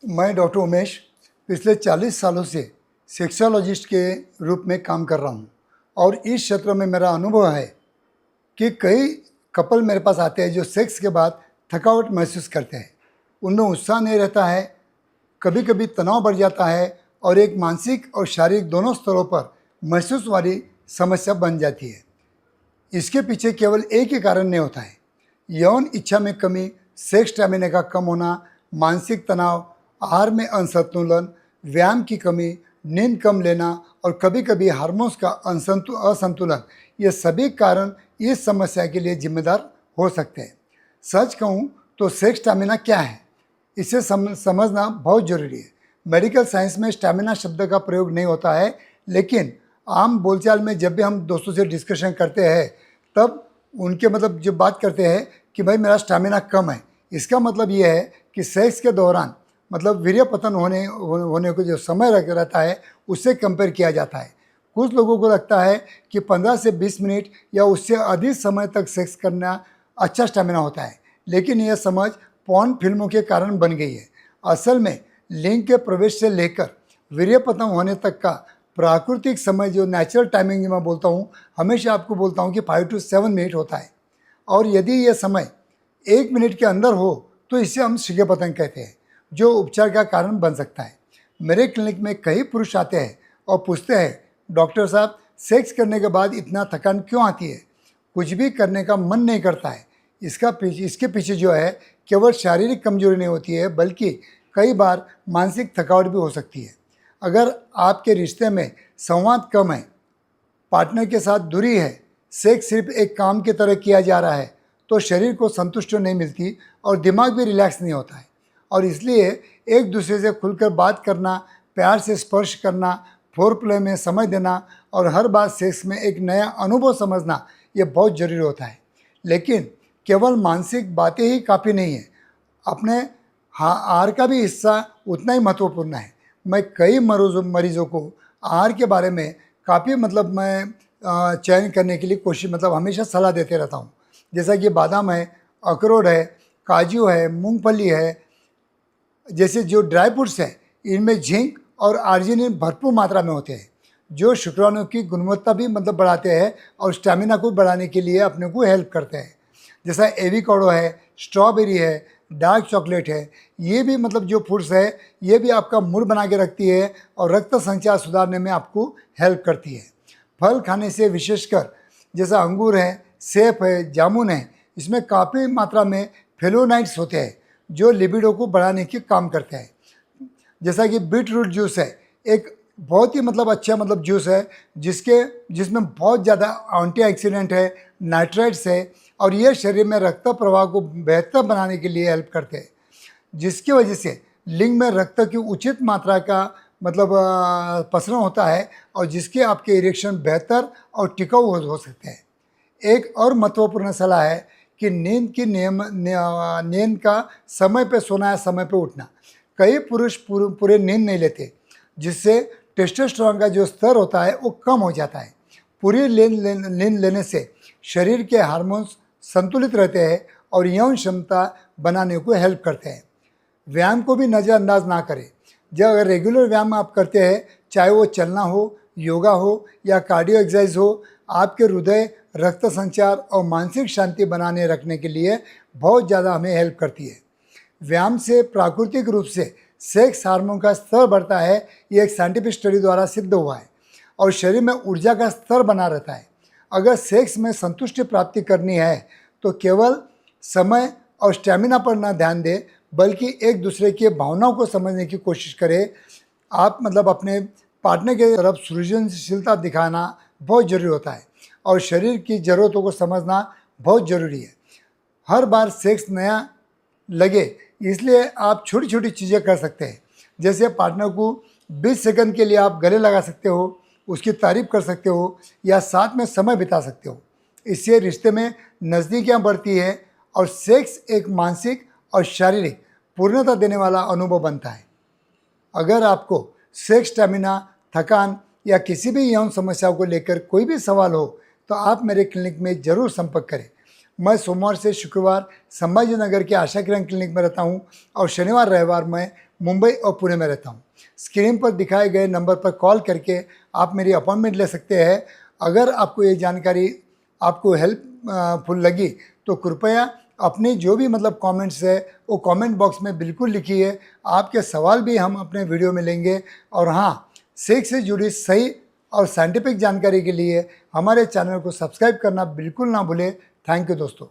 मैं डॉक्टर उमेश पिछले 40 सालों से सेक्सोलॉजिस्ट के रूप में काम कर रहा हूँ और इस क्षेत्र में मेरा अनुभव है कि कई कपल मेरे पास आते हैं जो सेक्स के बाद थकावट महसूस करते हैं। उनमें उत्साह नहीं रहता है, कभी कभी तनाव बढ़ जाता है और एक मानसिक और शारीरिक दोनों स्तरों पर महसूस वाली समस्या बन जाती है। इसके पीछे केवल एक ही कारण नहीं होता है, यौन इच्छा में कमी, सेक्स स्टैमिना का कम होना, मानसिक तनाव, आहार में असंतुलन, व्यायाम की कमी, नींद कम लेना और कभी कभी हार्मोन्स का असंतुलन, ये सभी कारण इस समस्या के लिए जिम्मेदार हो सकते हैं। सच कहूँ तो सेक्स स्टैमिना क्या है, इसे समझना बहुत ज़रूरी है। मेडिकल साइंस में स्टैमिना शब्द का प्रयोग नहीं होता है, लेकिन आम बोलचाल में जब भी हम दोस्तों से डिस्कशन करते हैं तब उनके मतलब जो बात करते हैं कि भाई मेरा स्टैमिना कम है, इसका मतलब ये है कि सेक्स के दौरान मतलब वीर्य पतन होने को जो समय रहता है उससे कंपेयर किया जाता है। कुछ लोगों को लगता है कि 15 से 20 मिनट या उससे अधिक समय तक सेक्स करना अच्छा स्टैमिना होता है, लेकिन यह समझ पॉर्न फिल्मों के कारण बन गई है। असल में लिंग के प्रवेश से लेकर वीर्य पतन होने तक का प्राकृतिक समय, जो नेचुरल टाइमिंग मैं बोलता हूँ, हमेशा आपको बोलता हूँ कि 5 से 7 मिनट होता है। और यदि यह समय 1 मिनट के अंदर हो तो इसे हम शीघ्र पतन कहते हैं, जो उपचार का कारण बन सकता है। मेरे क्लिनिक में कई पुरुष आते हैं और पूछते हैं, डॉक्टर साहब सेक्स करने के बाद इतना थकान क्यों आती है, कुछ भी करने का मन नहीं करता है। इसके पीछे जो है केवल शारीरिक कमजोरी नहीं होती है, बल्कि कई बार मानसिक थकावट भी हो सकती है। अगर आपके रिश्ते में संवाद कम है, पार्टनर के साथ दूरी है, सेक्स सिर्फ एक काम की तरह किया जा रहा है, तो शरीर को संतुष्टि नहीं मिलती और दिमाग भी रिलैक्स नहीं होता है। और इसलिए एक दूसरे से खुलकर बात करना, प्यार से स्पर्श करना, फोर प्ले में समय देना और हर बार सेक्स में एक नया अनुभव समझना, ये बहुत ज़रूरी होता है। लेकिन केवल मानसिक बातें ही काफ़ी नहीं है, अपने आहार का भी हिस्सा उतना ही महत्वपूर्ण है। मैं कई मरीजों को आहार के बारे में काफ़ी मैं चयन करने के लिए कोशिश हमेशा सलाह देते रहता हूँ। जैसा कि बादाम है, अखरोट है, काजू है, मूंगफली है, जैसे जो ड्राई फ्रूट्स हैं, इनमें जिंक और आर्जिनिन भरपूर मात्रा में होते हैं, जो शुक्राणु की गुणवत्ता भी बढ़ाते हैं और स्टैमिना को बढ़ाने के लिए अपने को हेल्प करते हैं। जैसा एविकाडो है, स्ट्रॉबेरी है, डार्क चॉकलेट है, ये भी जो फूड्स है, ये भी आपका मूड बना के रखती है और रक्त संचार सुधारने में आपको हेल्प करती है। फल खाने से विशेषकर जैसा अंगूर है, सेब है, जामुन है, इसमें काफ़ी मात्रा में फ्लेवोनाइड्स होते हैं जो लिबिडो को बढ़ाने के काम करते हैं। जैसा कि बीट रूट जूस है, एक बहुत ही अच्छा जूस है जिसमें बहुत ज़्यादा एंटीऑक्सीडेंट है, नाइट्राइट्स है और ये शरीर में रक्त प्रवाह को बेहतर बनाने के लिए हेल्प करते हैं, जिसकी वजह से लिंग में रक्त की उचित मात्रा का प्रसरण होता है और जिसके आपके इरेक्शन बेहतर और टिकाऊ हो सकते हैं। एक और महत्वपूर्ण सलाह है कि नींद का समय पे सोना है, समय पे उठना। कई पुरुष पूरे नींद नहीं लेते, जिससे टेस्टोस्टेरोन का जो स्तर होता है वो कम हो जाता है। पूरी नींद लेने से शरीर के हार्मोन्स संतुलित रहते हैं और यौन क्षमता बनाने को हेल्प करते हैं। व्यायाम को भी नज़रअंदाज ना करें। जब अगर रेगुलर व्यायाम आप करते हैं, चाहे वो चलना हो, योगा हो या कार्डियो एक्सरसाइज हो, आपके हृदय, रक्त संचार और मानसिक शांति बनाने रखने के लिए बहुत ज़्यादा हमें हेल्प करती है। व्यायाम से प्राकृतिक रूप से सेक्स हार्मोन का स्तर बढ़ता है, ये एक साइंटिफिक स्टडी द्वारा सिद्ध हुआ है और शरीर में ऊर्जा का स्तर बना रहता है। अगर सेक्स में संतुष्टि प्राप्ति करनी है तो केवल समय और स्टैमिना पर ना ध्यान दें, बल्कि एक दूसरे की भावनाओं को समझने की कोशिश करें। आप अपने पार्टनर की तरफ सृजनशीलता दिखाना बहुत ज़रूरी होता है और शरीर की ज़रूरतों को समझना बहुत ज़रूरी है। हर बार सेक्स नया लगे, इसलिए आप छोटी छोटी चीज़ें कर सकते हैं। जैसे पार्टनर को 20 सेकंड के लिए आप गले लगा सकते हो, उसकी तारीफ कर सकते हो या साथ में समय बिता सकते हो। इससे रिश्ते में नज़दीकियाँ बढ़ती है और सेक्स एक मानसिक और शारीरिक पूर्णता देने वाला अनुभव बनता है। अगर आपको सेक्स स्टैमिना, थकान या किसी भी यौन समस्याओं को लेकर कोई भी सवाल हो तो आप मेरे क्लिनिक में ज़रूर संपर्क करें। मैं सोमवार से शुक्रवार संभाजी नगर के आशा किरण क्लिनिक में रहता हूँ और शनिवार रविवार मैं मुंबई और पुणे में रहता हूँ। स्क्रीन पर दिखाए गए नंबर पर कॉल करके आप मेरी अपॉइंटमेंट ले सकते हैं। अगर आपको ये जानकारी आपको हेल्पफुल लगी तो कृपया अपनी जो भी मतलब कमेंट्स है वो कमेंट बॉक्स में बिल्कुल लिखिए। आपके सवाल भी हम अपने वीडियो में लेंगे। और हाँ, सेक्स से जुड़ी सही और साइंटिफिक जानकारी के लिए हमारे चैनल को सब्सक्राइब करना बिल्कुल ना भूलें। थैंक यू दोस्तों।